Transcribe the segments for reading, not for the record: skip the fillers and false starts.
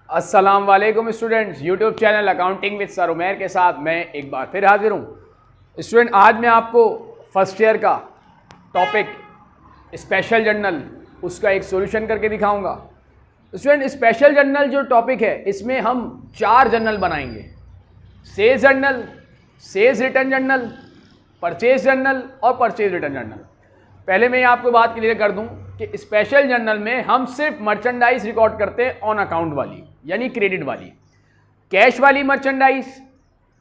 अस्सलाम वालेकुम students, YouTube channel accounting with sir Umair के साथ मैं एक बार फिर हाजिर हूँ। स्टूडेंट, आज मैं आपको फर्स्ट ईयर का टॉपिक स्पेशल जर्नल उसका एक सॉल्यूशन करके दिखाऊंगा। स्टूडेंट, स्पेशल जर्नल जो टॉपिक है इसमें हम 4 जर्नल बनाएंगे। Sales journal, sales return journal, purchase journal और परचेज रिटर्न जर्नल। पहले मैं आपको बात क्लियर कर दूं कि स्पेशल जर्नल में हम सिर्फ मर्चेंडाइज रिकॉर्ड करते हैं ऑन अकाउंट वाली, यानी क्रेडिट वाली। कैश वाली मर्चेंडाइज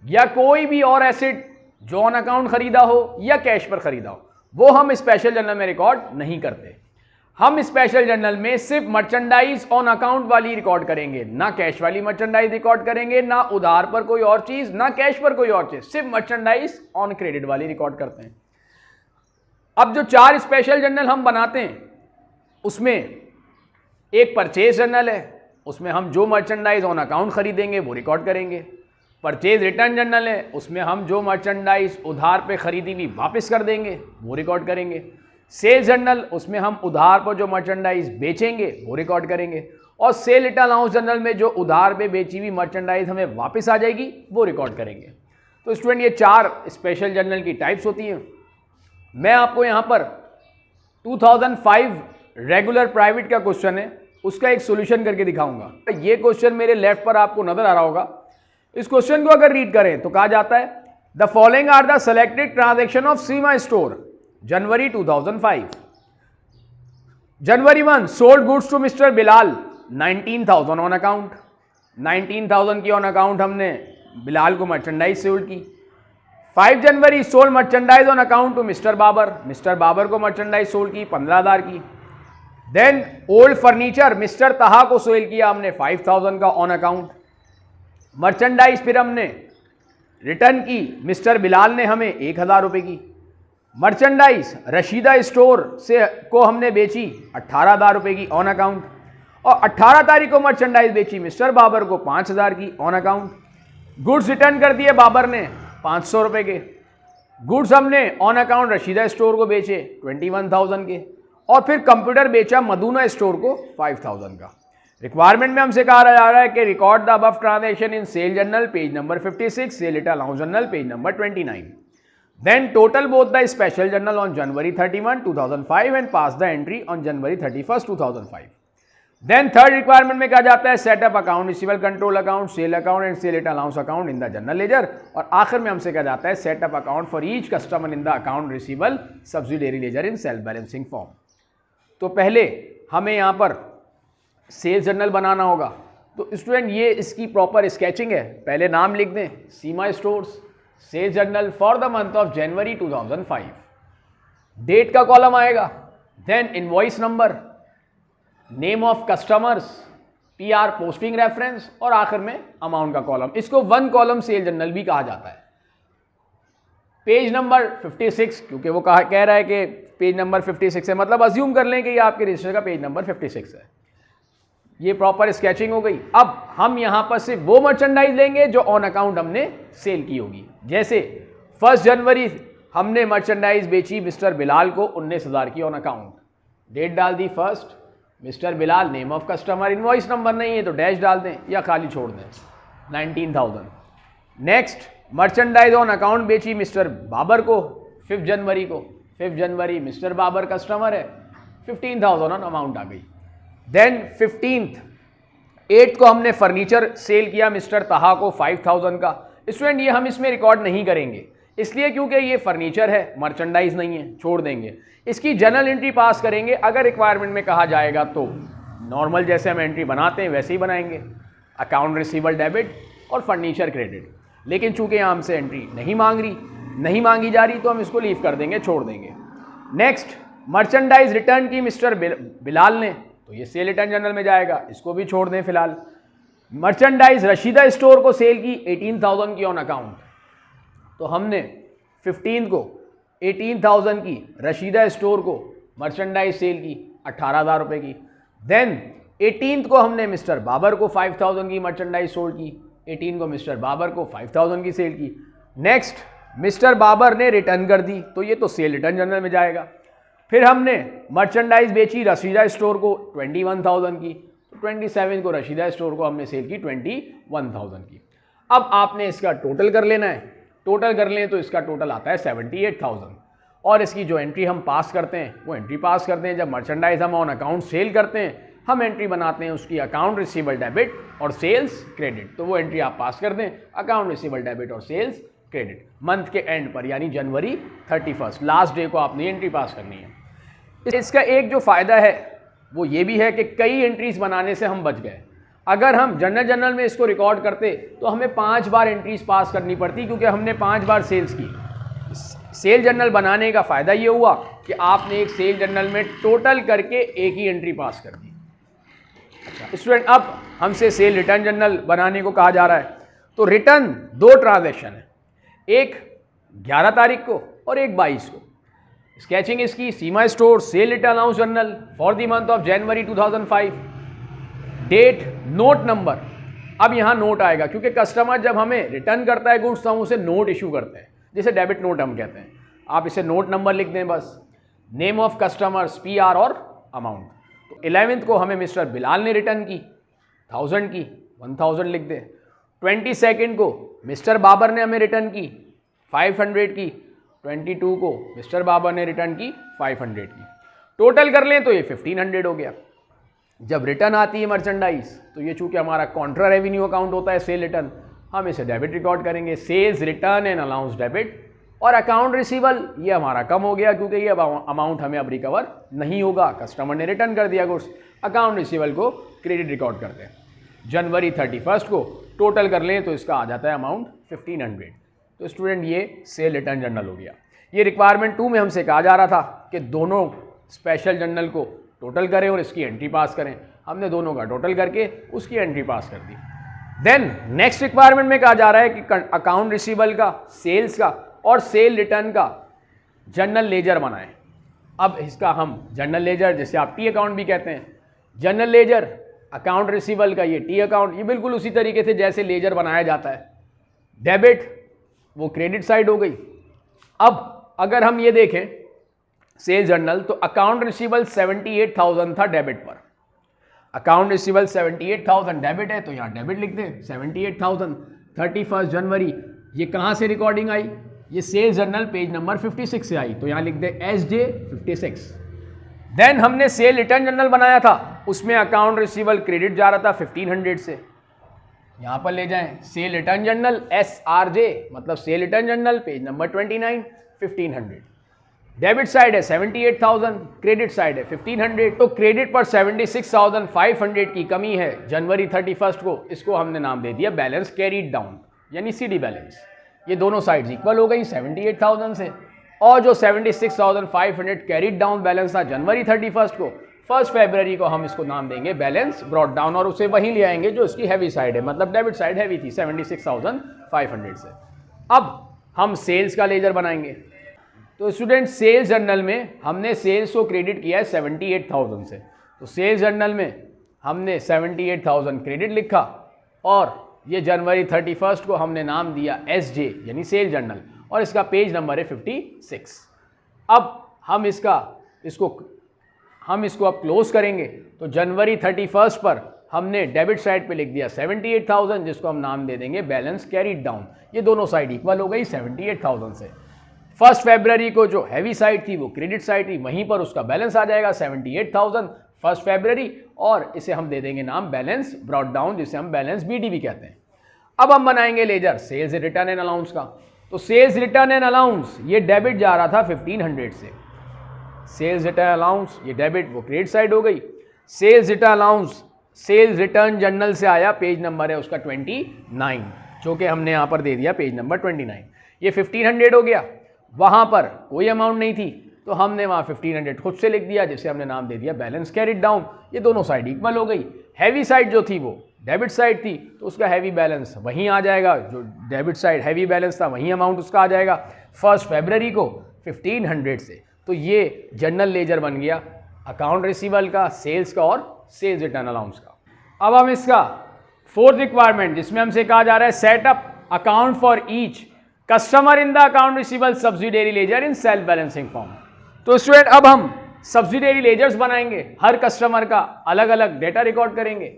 या कोई भी और एसेट जो ऑन अकाउंट खरीदा हो या कैश पर खरीदा हो, वो हम स्पेशल जर्नल में रिकॉर्ड नहीं करते। हम स्पेशल जर्नल में सिर्फ मर्चेंडाइज ऑन अकाउंट वाली रिकॉर्ड करेंगे, ना कैश वाली मर्चेंडाइज रिकॉर्ड करेंगे, ना उधार पर कोई और चीज, ना कैश पर कोई और चीज, सिर्फ मर्चेंडाइज ऑन क्रेडिट वाली रिकॉर्ड करते हैं। अब जो 4 स्पेशल जर्नल हम बनाते हैं उसमें एक परचेज जर्नल है, उसमें हम जो मर्चेंडाइज ऑन अकाउंट खरीदेंगे वो रिकॉर्ड करेंगे। परचेज रिटर्न जर्नल है, उसमें हम जो मर्चेंडाइज उधार पे खरीदी हुई वापस कर देंगे वो रिकॉर्ड करेंगे। सेल्स जर्नल, उसमें हम उधार पर जो मर्चेंडाइज बेचेंगे वो रिकॉर्ड करेंगे। और सेल रिटर्न अलाउंस जर्नल में जो उधार पे बेची हुई मर्चेंडाइज हमें वापस आ जाएगी वो रिकॉर्ड करेंगे। तो स्टूडेंट, ये 4 स्पेशल जर्नल की टाइप्स होती हैं। मैं आपको यहाँ पर 2005 रेगुलर प्राइवेट का क्वेश्चन है, उसका एक सॉल्यूशन करके दिखाऊंगा। ये क्वेश्चन मेरे लेफ्ट पर आपको नजर आ रहा होगा। इस क्वेश्चन को अगर रीड करें तो कहा जाता है the following are the selected transaction of Seema store January 2005। January 1 sold goods to mister Bilal 19,000 on account. 19,000 की ऑन अकाउंट हमने बिलाल को मर्चेंडाइज सोल्ड की। 5 January sold merchandise on account to mister Babar. Mister Babar को मर्चेंडाइज सोल्ड की 15,000 की। देन ओल्ड फर्नीचर मिस्टर तहा को cell किया हमने 5,000 का ऑन अकाउंट। मर्चेंडाइज फिर हमने रिटर्न की, मिस्टर बिलाल ने हमें 1,000 रुपये की। मर्चेंडाइज रशीदा स्टोर से को हमने बेची 18,000 रुपये की ऑन अकाउंट। और 18 तारीख को मर्चेंडाइज बेची मिस्टर बाबर को 5,000 की ऑन अकाउंट। गुड्स रिटर्न कर दिए बाबर ने 500 रुपये के। गुड्स हमने ऑन अकाउंट रशीदा स्टोर को बेचे 21,000 के। और फिर कंप्यूटर बेचा मदूना स्टोर को 5,000 का। रिक्वायरमेंट में हमसे कहा जा रहा है कि record the above transaction in sale journal page number 56, sale return allowance journal page number 29। Then total both the special journal on January 31, 2005 and pass the entry on January 31, 2005। Then third requirement में कहा जाता है set up account, receivable control account, sale account and sale return allowance account in the general ledger. और आखिर में हमसे कहा जाता है set up account for each customer in the account receivable subsidiary ledger in self balancing form. तो पहले हमें यहाँ पर सेल्स जर्नल बनाना होगा। तो स्टूडेंट, ये इसकी प्रॉपर स्केचिंग है। पहले नाम लिख दें, Seema stores sales journal for the month of January 2005। Date का कॉलम आएगा, then invoice number, name of customers, PR posting reference और आखिर में अमाउंट का कॉलम। इसको 1 कॉलम सेल जर्नल भी कहा जाता है। पेज नंबर 56, क्योंकि वो कह रहा है कि पेज नंबर 56 है, मतलब अज्यूम कर लें कि ये आपके रजिस्टर का पेज नंबर 56 है। ये प्रॉपर स्केचिंग हो गई। अब हम यहां पर सिर्फ वो मर्चेंडाइज लेंगे जो ऑन अकाउंट हमने सेल की होगी। जैसे 1 जनवरी हमने मर्चेंडाइज बेची मिस्टर बिलाल को 19,000 की ऑन अकाउंट। डेट डाल दी 1 mister Bilal, name of customer, invoice number नहीं है तो डैश डाल दें या खाली छोड़ दें 19,000। नेक्स्ट, मर्चेंडाइज ऑन अकाउंट बेची मिस्टर बाबर को 5 जनवरी को। 5 जनवरी मिस्टर बाबर कस्टमर है, 15,000 ऑन अमाउंट आ गई। देन 15th 8 को हमने फर्नीचर सेल किया मिस्टर तहा को 5,000 का। स्टूडेंट, ये हम इसमें रिकॉर्ड नहीं करेंगे, इसलिए क्योंकि ये फर्नीचर है, मर्चेंडाइज नहीं है, छोड़ देंगे। इसकी जनरल एंट्री पास करेंगे। अगर रिक्वायरमेंट में कहा जाएगा तो नॉर्मल जैसे हम एंट्री बनाते हैं वैसे ही बनाएंगे, अकाउंट रिसीवेबल डेबिट और फर्नीचर क्रेडिट। लेकिन चूंकि यहाँ हमसे एंट्री नहीं मांगी जा रही तो हम इसको लीव कर देंगे, छोड़ देंगे। नेक्स्ट, मर्चेंडाइज रिटर्न की मिस्टर बिलाल ने, तो ये सेल रिटर्न जनरल में जाएगा, इसको भी छोड़ दें फिलहाल। मर्चेंडाइज रशीदा स्टोर को सेल की 18,000 की ऑन अकाउंट, तो हमने 15 को 18,000 की रशीदा स्टोर को मर्चेंडाइज सेल की 18,000 रुपये की। देन 18th को हमने मिस्टर बाबर को 5,000 की मर्चेंडाइज सोल्ड की। 18 को मिस्टर बाबर को 5,000 की सेल की। नेक्स्ट, मिस्टर बाबर ने रिटर्न कर दी, तो ये तो सेल रिटर्न जनरल में जाएगा। फिर हमने मर्चेंडाइज बेची रशीदा स्टोर को 21,000 की। 27 को रशीदा स्टोर को हमने सेल की 21,000 की। अब आपने इसका टोटल कर लेना है, टोटल कर लें तो इसका टोटल आता है 78,000 और इसकी जो एंट्री हम पास करते हैं वो एंट्री पास करते हैं। जब मर्चेंडाइज हम ऑन अकाउंट सेल करते हैं हम एंट्री बनाते हैं उसकी अकाउंट रिसीवेबल डेबिट और सेल्स क्रेडिट, तो वो एंट्री आप पास कर दें, अकाउंट रिसीवेबल डेबिट और सेल्स क्रेडिट। मंथ के एंड पर यानी जनवरी 31 लास्ट डे को आपने एंट्री पास करनी है। इसका एक जो फ़ायदा है वो ये भी है कि कई एंट्रीज बनाने से हम बच गए। अगर हम जनरल में इसको रिकॉर्ड करते तो हमें 5 बार एंट्रीज पास करनी पड़ती क्योंकि हमने 5 बार सेल्स की। सेल जर्नल बनाने का फ़ायदा ये हुआ कि आपने एक सेल जर्नल में टोटल करके एक ही एंट्री पास कर दी। अच्छा स्टूडेंट, अब हमसे सेल रिटर्न जर्नल बनाने को कहा जा रहा है। तो रिटर्न 2 ट्रांजैक्शन है, एक 11 तारीख को और एक 22 को। स्केचिंग इसकी Seema store sale return allowance journal for the month of January 2005। Date, note number. अब यहाँ नोट आएगा क्योंकि कस्टमर जब हमें रिटर्न करता है गुड्स तो हम उसे नोट इशू करते हैं, जिसे डेबिट नोट हम कहते हैं। आप इसे नोट नंबर लिख दें बस। नेम ऑफ कस्टमर्स PR और अमाउंट। तो 11th को हमें मिस्टर बिलाल ने रिटर्न की 1000 की, 1000 लिख दें। 22nd को मिस्टर बाबर ने हमें रिटर्न की 500 की, 22 को मिस्टर बाबर ने रिटर्न की 500 की। टोटल कर लें तो ये 1500 हो गया। जब रिटर्न आती है मर्चेंडाइज तो ये चूंकि हमारा कॉन्ट्रा रेवेन्यू अकाउंट होता है सेल रिटर्न, हम इसे डेबिट रिकॉर्ड करेंगे, sales return and allowance debit. और अकाउंट रिसीवल ये हमारा कम हो गया क्योंकि ये अमाउंट हमें अब रिकवर नहीं होगा, कस्टमर ने रिटर्न कर दिया गुड्स। अकाउंट रिसीवल को क्रेडिट रिकॉर्ड करते हैं। जनवरी 31 को टोटल कर लें तो इसका आ जाता है अमाउंट 1500। तो स्टूडेंट ये सेल रिटर्न जर्नल हो गया। ये रिक्वायरमेंट 2 में हमसे कहा जा रहा था कि दोनों स्पेशल जर्नल को टोटल करें और इसकी एंट्री पास करें। हमने दोनों का टोटल करके उसकी एंट्री पास कर दी। देन नेक्स्ट रिक्वायरमेंट में कहा जा रहा है कि अकाउंट रिसीवल का, सेल्स का और सेल रिटर्न का जर्नल लेजर बनाएं। अब इसका हम जर्नल लेजर, जिसे आप टी अकाउंट भी कहते हैं, जर्नल लेजर, अकाउंट रिसीवल का ये टी अकाउंट, ये बिल्कुल उसी तरीके से जैसे लेजर बनाया जाता है। डेबिट वो क्रेडिट साइड हो गई। अब अगर हम ये देखें सेल जर्नल तो अकाउंट रिसीवल 78,000 था डेबिट पर। अकाउंट रिसीवल 78,000 डेबिट है तो यहाँ डेबिट लिख दें 78,000। 31 जनवरी ये कहाँ से रिकॉर्डिंग आई? ये सेल्स जर्नल पेज नंबर 56 से आई, तो यहाँ लिख दें SJ 56। देन हमने सेल रिटर्न जर्नल बनाया था, उसमें अकाउंट रिसीवल क्रेडिट जा रहा था 1500 से, यहाँ पर ले जाएं सेल रिटर्न जर्नल SRJ मतलब cell return journal page number 29 1500। Debit side है 78,000, क्रेडिट साइड है 1500। तो क्रेडिट पर 76,500 की कमी है जनवरी 31 को, इसको हमने नाम दे दिया बैलेंस कैरीड डाउन यानी CD बैलेंस। ये दोनों साइड्स इक्वल हो गई 78,000 से, और जो 76,500 कैरीड डाउन बैलेंस था जनवरी 31 को, 1 फरवरी को हम इसको नाम देंगे बैलेंस ब्रॉट डाउन और उसे वहीं ले आएंगे जो इसकी हैवी साइड है, मतलब डेबिट साइड हैवी थी 76,500 से। अब हम सेल्स का लेजर बनाएंगे। तो स्टूडेंट सेल्स जर्नल में हमने सेल्स को क्रेडिट किया है 78,000 से, तो सेल्स जर्नल में हमने 78,000 क्रेडिट लिखा और ये जनवरी 31 को हमने नाम दिया SJ यानी सेल जर्नल और इसका पेज नंबर है 56। अब हम इसको अब क्लोज करेंगे तो जनवरी 31 पर हमने डेबिट साइड पे लिख दिया 78,000 जिसको हम नाम दे देंगे बैलेंस कैरीड डाउन। ये दोनों साइड इक्वल हो गई 78,000 से। 1 फरवरी को जो हैवी साइड थी वो क्रेडिट साइड थी, वहीं पर उसका बैलेंस आ जाएगा 78,000 1 फरवरी और इसे हम दे देंगे नाम बैलेंस ब्रॉट डाउन जिसे हम बैलेंस BD भी कहते हैं। अब हम बनाएंगे ledger sales return and allowance का। तो सेल्स रिटर्न एंड अलाउंस ये डेबिट जा रहा था 1500 से, सेल्स रिटर्न अलाउंस ये डेबिट वो क्रेडिट साइड हो गई। Sales return allowance sales return journal से आया, पेज नंबर है उसका 29 जो कि हमने यहाँ पर दे दिया पेज नंबर 29। ये 1500 हो गया, वहाँ पर कोई अमाउंट नहीं थी तो हमने वहाँ 1500 खुद से लिख दिया जिसे हमने नाम दे दिया बैलेंस कैरीड डाउन। ये दोनों साइड इक्वल हो गई। हैवी साइड जो थी वो डेबिट साइड थी तो उसका हैवी बैलेंस वहीं आ जाएगा, जो डेबिट साइड हैवी बैलेंस था वहीं अमाउंट उसका आ जाएगा 1 फरवरी को 1500 से। तो ये जर्नल लेजर बन गया अकाउंट रिसीवल का, सेल्स का और सेल्स रिटर्न अलाउंस का। अब हम इसका 4th रिक्वायरमेंट जिसमें हमसे कहा जा रहा है set up account for each customer in the account receivable subsidiary ledger in self balancing form. तो स्टूडेंट अब हम सब्सिडियरी लेजर्स बनाएंगे, हर कस्टमर का अलग अलग डेटा रिकॉर्ड करेंगे।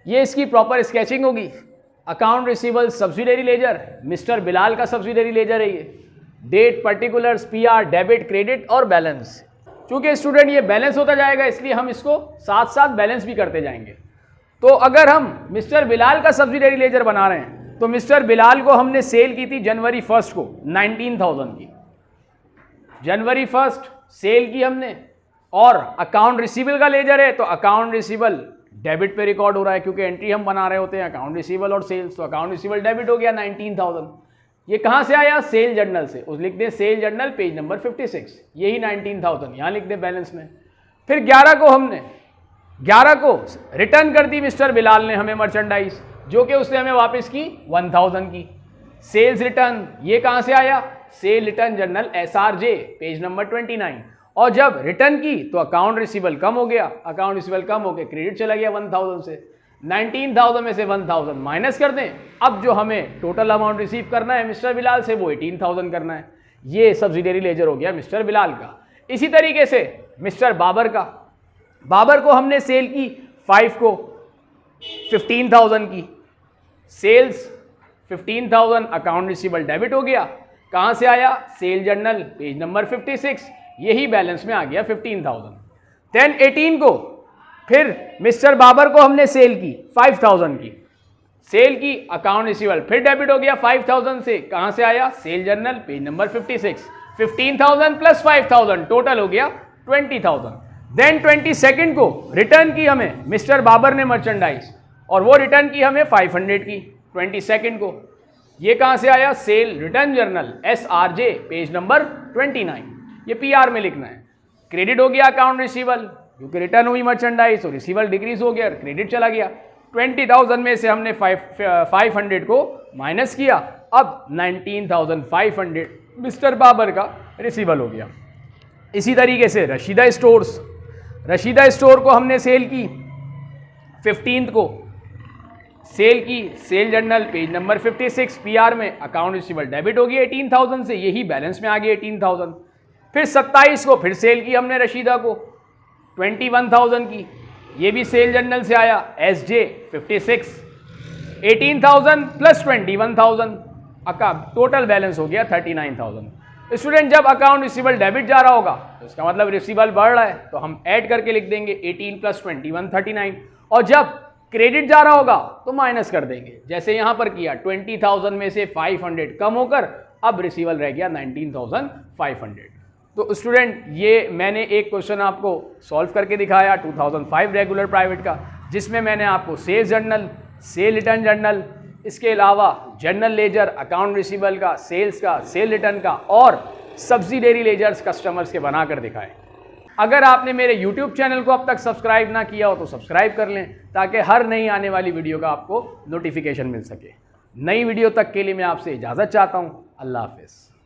ये इसकी प्रॉपर स्केचिंग होगी। Account receivable subsidiary ledger, mister Bilal का सब्सिडियरी लेजर है ये। Date, particulars, PR, debit, credit और बैलेंस। चूंकि स्टूडेंट ये बैलेंस होता जाएगा इसलिए हम इसको साथ साथ बैलेंस भी करते जाएंगे। तो अगर हम मिस्टर बिलाल का सब्सिडियरी लेजर बना रहे हैं तो मिस्टर बिलाल को हमने सेल की थी जनवरी 1 को 19,000 की, जनवरी 1 सेल की हमने। और अकाउंट रिसीवेबल का लेजर है तो अकाउंट रिसीवेबल डेबिट पे रिकॉर्ड हो रहा है, क्योंकि एंट्री हम बना रहे होते हैं अकाउंट रिसीवेबल और सेल्स। तो अकाउंट रिसीवेबल डेबिट हो गया 19,000। ये कहाँ से आया? सेल जर्नल से। उस लिख दें सेल जर्नल पेज नंबर 56, यही 19,000 यहाँ लिख दें बैलेंस में। फिर 11 को रिटर्न कर दी मिस्टर बिलाल ने हमें मर्चेंडाइज, जो कि उसने हमें वापस की 1,000 की। सेल्स रिटर्न ये कहाँ से आया? Cell return journal SRJ page number 29। और जब रिटर्न की तो अकाउंट रिसीवेबल कम हो गया, अकाउंट रिसीवेबल कम होकर क्रेडिट चला गया 1,000 से। 19,000 में से 1,000 माइनस कर दें। अब जो हमें टोटल अमाउंट रिसीव करना है मिस्टर बिलाल से वो 18,000 करना है। ये सब्सिडियरी लेजर हो गया मिस्टर बिलाल का। इसी तरीके से मिस्टर बाबर का, बाबर को हमने सेल की 5 को 15,000 की। सेल्स 15,000, अकाउंट रिसीवेबल डेबिट हो गया। कहाँ से आया? सेल जर्नल पेज नंबर 56, यही बैलेंस में आ गया 15,000। देन 18 को फिर मिस्टर बाबर को हमने सेल की 5,000 की। सेल की, अकाउंट रिसीवेबल फिर डेबिट हो गया 5,000 से। कहाँ से आया? Sale journal page number 56। 15,000 plus 5,000 total हो गया 20,000। देन 22 को रिटर्न की हमें मिस्टर बाबर ने मर्चेंडाइज, और वो रिटर्न की हमें 500 की 22 को। ये कहाँ से आया? Cell return journal SRJ page number 29, ये PR में लिखना है। क्रेडिट हो गया अकाउंट रिसीवेबल, क्योंकि रिटर्न हुई मर्चेंडाइज तो रिसीवेबल डिक्रीज हो गया, क्रेडिट चला गया। 20,000 में से हमने 500 को माइनस किया, अब 19,500 मिस्टर बाबर का रिसीवेबल हो गया। इसी तरीके से रशीदा स्टोर्स, रशीदा स्टोर को हमने सेल की 15 को, सेल की, sale journal page number 56 PR में, अकाउंट रिसीवेबल डेबिट हो गया 18,000 से, यही बैलेंस में आ गया 18,000। फिर 27 को फिर सेल की हमने रशीदा को 21,000 की, ये भी सेल जर्नल से आया SJ 56। 18,000 प्लस 21,000, टोटल बैलेंस हो गया 39,000। स्टूडेंट जब अकाउंट रिसीवेबल डेबिट जा रहा होगा तो इसका मतलब रिसीवेबल बढ़ रहा है, तो हम ऐड करके लिख देंगे 18 प्लस 21 39। और जब क्रेडिट जा रहा होगा तो माइनस कर देंगे, जैसे यहाँ पर किया। 20,000 में से 500 कम होकर अब रिसीवेबल रह गया 19,500। तो स्टूडेंट ये मैंने एक क्वेश्चन आपको सॉल्व करके दिखाया 2005 रेगुलर प्राइवेट का, जिसमें मैंने आपको sales journal, sale return journal, इसके अलावा जर्नल लेजर, अकाउंट रिसीवेबल का, सेल्स का, सेल रिटर्न का और सब्सिडियरी लेजर्स कस्टमर्स के बनाकर दिखाए। अगर आपने मेरे YouTube चैनल को अब तक सब्सक्राइब ना किया हो तो सब्सक्राइब कर लें, ताकि हर नई आने वाली वीडियो का आपको नोटिफिकेशन मिल सके। नई वीडियो तक के लिए मैं आपसे इजाज़त चाहता हूँ। अल्लाह हाफिज़।